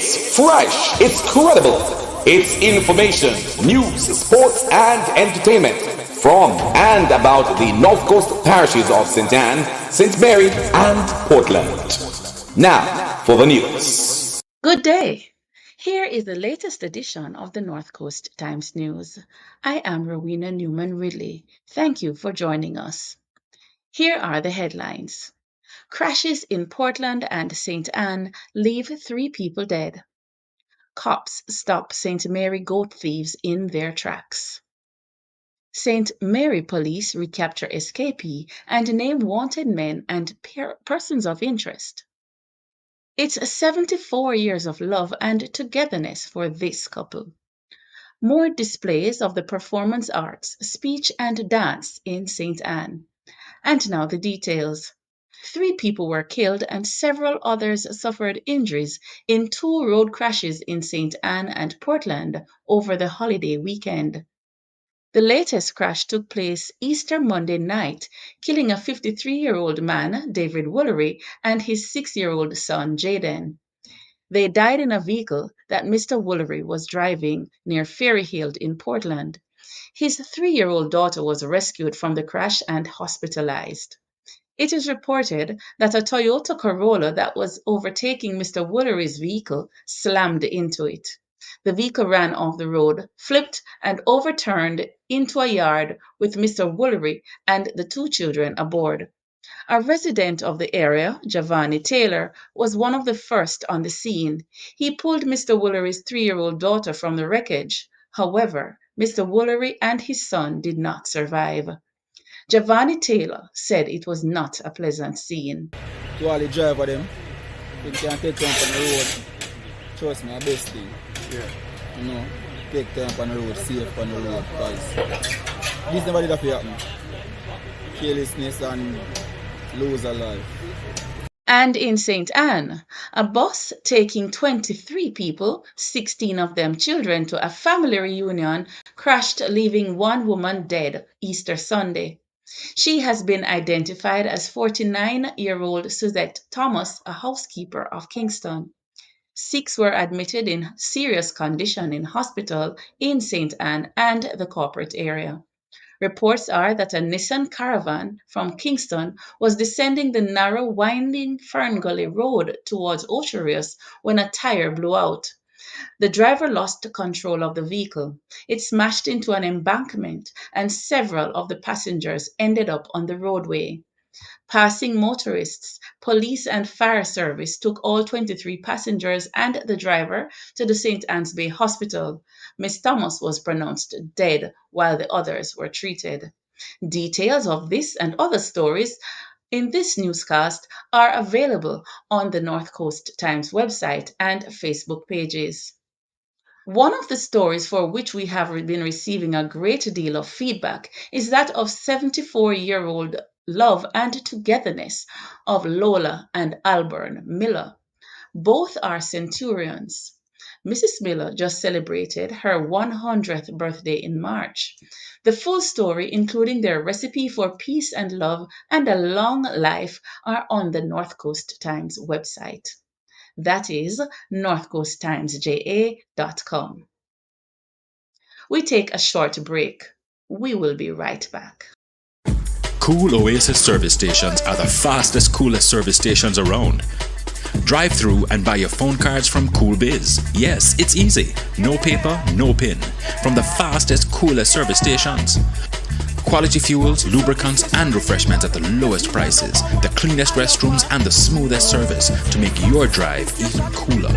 It's fresh, it's credible, it's information, news, sports, and entertainment from and about the North Coast parishes of St. Anne, St. Mary, and Portland. Now for the news. Good day. Here is the latest edition of the North Coast Times News. I am Rowena Newman Ridley. Thank you for joining us. Here are the headlines. Crashes in Portland and St. Anne leave 3 people dead. Cops stop St. Mary goat thieves in their tracks. St. Mary police recapture escapee and name wanted men and persons of interest. It's 74 years of love and togetherness for this couple. More displays of the performance arts, speech and dance in St. Anne. And now the details. 3 people were killed and several others suffered injuries in 2 road crashes in St. Anne and Portland over the holiday weekend. The latest crash took place Easter Monday night, killing a 53-year-old man, David Woolery, and his 6-year-old son, Jaden. They died in a vehicle that Mr. Woolery was driving near Ferry Hill in Portland. His 3-year-old daughter was rescued from the crash and hospitalized. It is reported that a Toyota Corolla that was overtaking Mr. Woolery's vehicle slammed into it. The vehicle ran off the road, flipped, and overturned into a yard with Mr. Woolery and the 2 children aboard. A resident of the area, Giovanni Taylor, was one of the first on the scene. He pulled Mr. Woolery's 3-year-old daughter from the wreckage. However, Mr. Woolery and his son did not survive. Giovanni Taylor said it was not a pleasant scene. To all the driver them, you can take time on the road. Trust me, best thing. Yeah. You know, take time on the road, safe on the road, because this never did happen. Carelessness and lose a life. And in St. Anne, a bus taking 23 people, 16 of them children, to a family reunion crashed, leaving 1 woman dead Easter Sunday. She has been identified as 49-year-old Suzette Thomas, a housekeeper of Kingston. 6 were admitted in serious condition in hospital in St. Anne and the corporate area. Reports are that a Nissan Caravan from Kingston was descending the narrow, winding Fern Gully Road towards Ocherius when a tire blew out. The driver lost control of the vehicle. It smashed into an embankment, and several of the passengers ended up on the roadway. Passing motorists, police and fire service took all 23 passengers and the driver to the St. Anne's Bay Hospital. Miss Thomas was pronounced dead while the others were treated. Details of this and other stories in this newscast are available on the North Coast Times website and Facebook pages. One of the stories for which we have been receiving a great deal of feedback is that of 74-year-old love and togetherness of Lola and Alburn Miller. Both are centurions. Mrs. Miller just celebrated her 100th birthday in March. The full story, including their recipe for peace and love and a long life, are on the North Coast Times website. That is northcoasttimesja.com. We take a short break. We will be right back. Cool Oasis service stations are the fastest, coolest service stations around. Drive through and buy your phone cards from Cool Biz. Yes, it's easy. No paper, no pin. From the fastest, coolest service stations. Quality fuels, lubricants and refreshments at the lowest prices. The cleanest restrooms and the smoothest service to make your drive even cooler.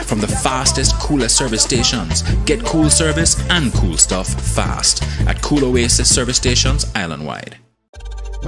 From the fastest, coolest service stations, get cool service and cool stuff fast at Cool Oasis service stations island-wide.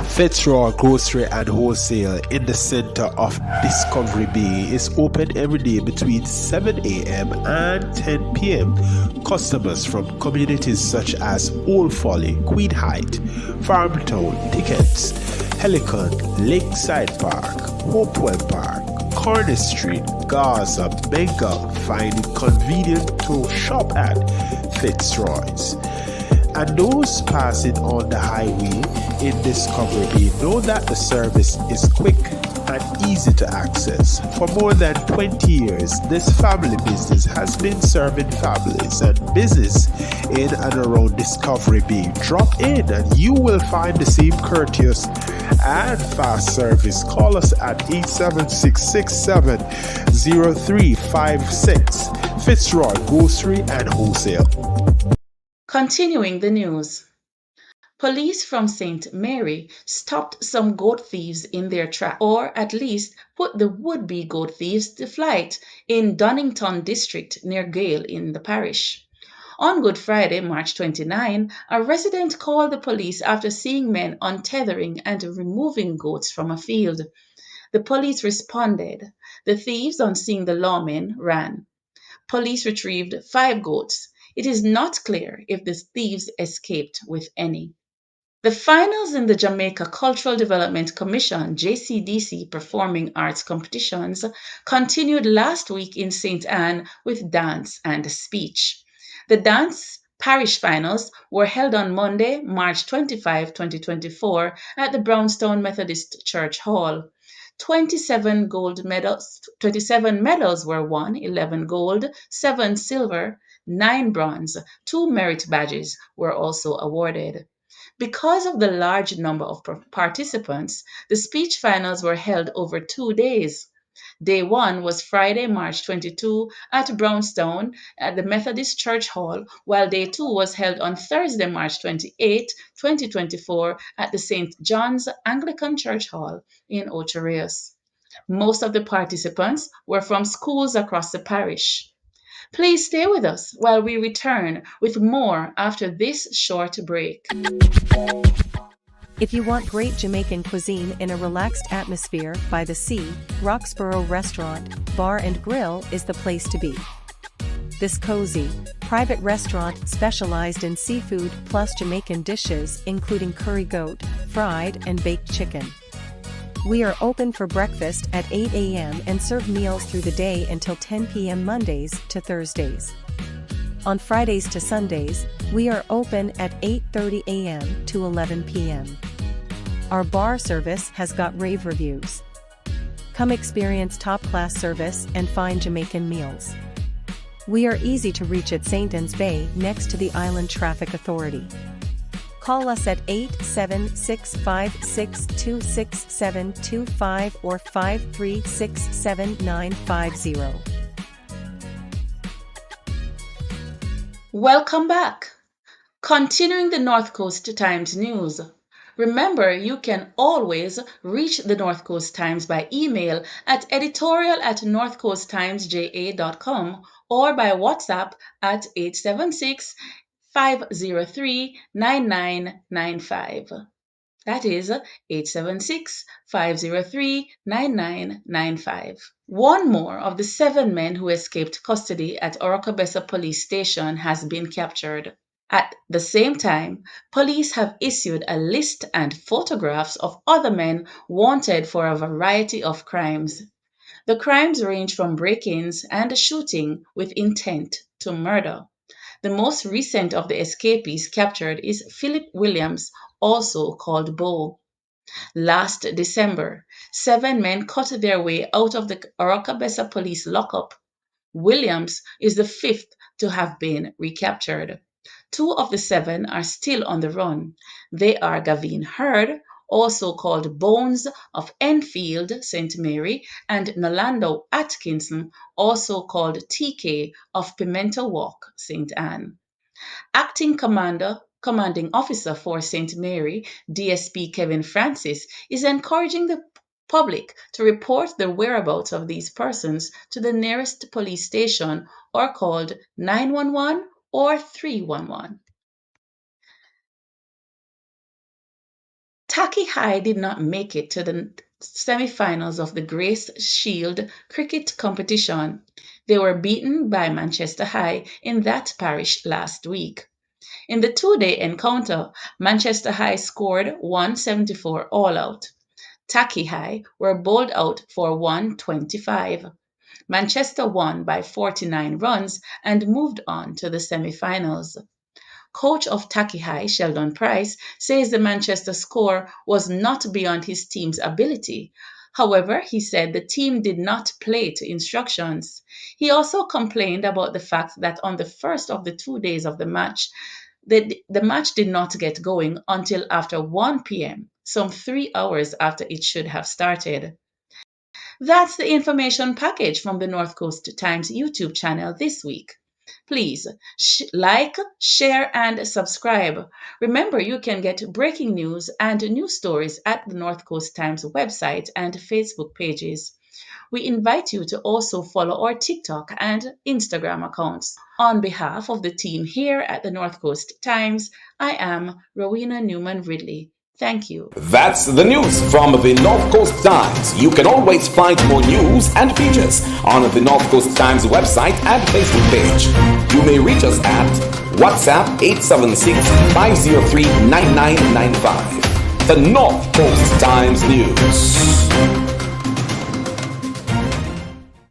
Fitzroy Grocery and Wholesale in the center of Discovery Bay is open every day between 7 a.m. and 10 p.m. Customers from communities such as Old Folly, Queen Height, Farmtown, Tickets, Helicon, Lakeside Park, Hopewell Park, Corner Street, Gaza, Bengal find it convenient to shop at Fitzroy's. And those passing on the highway in Discovery Bay know that the service is quick, and easy to access. For more than 20 years, this family business has been serving families and business in and around Discovery Bay. Drop in and you will find the same courteous and fast service. Call us at 876-670356. Fitzroy Grocery and Wholesale. Continuing the news. Police from St. Mary stopped some goat thieves in their tracks, or at least put the would-be goat thieves to flight in Donington district near Gale in the parish. On Good Friday, March 29, a resident called the police after seeing men untethering and removing goats from a field. The police responded. The thieves, on seeing the lawmen, ran. Police retrieved 5 goats. It is not clear if the thieves escaped with any. The finals in the Jamaica Cultural Development Commission JCDC Performing Arts Competitions continued last week in St. Ann with dance and speech. The dance parish finals were held on Monday, March 25, 2024 at the Brownstown Methodist Church Hall. 27 medals were won, 11 gold, 7 silver, 9 bronze. 2 merit badges were also awarded. Because of the large number of participants, the speech finals were held over 2 days. Day 1 was Friday, March 22 at Brownstown at the Methodist Church Hall, while Day 2 was held on Thursday, March 28, 2024 at the St. John's Anglican Church Hall in Ocho Rios. Most of the participants were from schools across the parish. Please stay with us while we return with more after this short break. If you want great Jamaican cuisine in a relaxed atmosphere by the sea, Roxborough Restaurant, Bar and Grill is the place to be. This cozy, private restaurant specialized in seafood plus Jamaican dishes including curry goat, fried and baked chicken. We are open for breakfast at 8 a.m. and serve meals through the day until 10 p.m. Mondays to Thursdays. On Fridays to Sundays, we are open at 8:30 a.m. to 11 p.m. Our bar service has got rave reviews. Come experience top-class service and fine Jamaican meals. We are easy to reach at St. Anne's Bay next to the Island Traffic Authority. Call us at 876-562-6725 or 536-7950. Welcome back. Continuing the North Coast Times news. Remember, you can always reach the North Coast Times by email at editorial@northcoasttimesja.com or by WhatsApp at 876-503-9995. That is 876-503-9995. One more of the 7 men who escaped custody at Orocabessa Police Station has been captured. At the same time, police have issued a list and photographs of other men wanted for a variety of crimes. The crimes range from break-ins and shooting with intent to murder. The most recent of the escapees captured is Philip Williams, also called Bo. Last December, 7 men cut their way out of the Orocabessa police lockup. Williams is the 5th to have been recaptured. 2 of the 7 are still on the run. They are Gavin Hurd, also called Bones of Enfield, St. Mary, and Nolando Atkinson, also called TK of Pimento Walk, St. Anne. Acting Commanding Officer for St. Mary, DSP Kevin Francis, is encouraging the public to report the whereabouts of these persons to the nearest police station or called 911 or 311. Taki High did not make it to the semi-finals of the Grace Shield cricket competition. They were beaten by Manchester High in that parish last week. In the 2-day encounter, Manchester High scored 174 all out. Taki High were bowled out for 125. Manchester won by 49 runs and moved on to the semi-finals. Coach of Taki High, Sheldon Price, says the Manchester score was not beyond his team's ability. However, he said the team did not play to instructions. He also complained about the fact that on the first of the 2 days of the match, the match did not get going until after 1 p.m., some 3 hours after it should have started. That's the information package from the North Coast Times YouTube channel this week. Please like, share, and subscribe. Remember, you can get breaking news and news stories at the North Coast Times website and Facebook pages. We invite you to also follow our TikTok and Instagram accounts. On behalf of the team here at the North Coast Times, I am Rowena Newman Ridley. Thank you. That's the news from the North Coast Times. You can always find more news and features on the North Coast Times website and Facebook page. You may reach us at WhatsApp 876-503-9995. The North Coast Times News.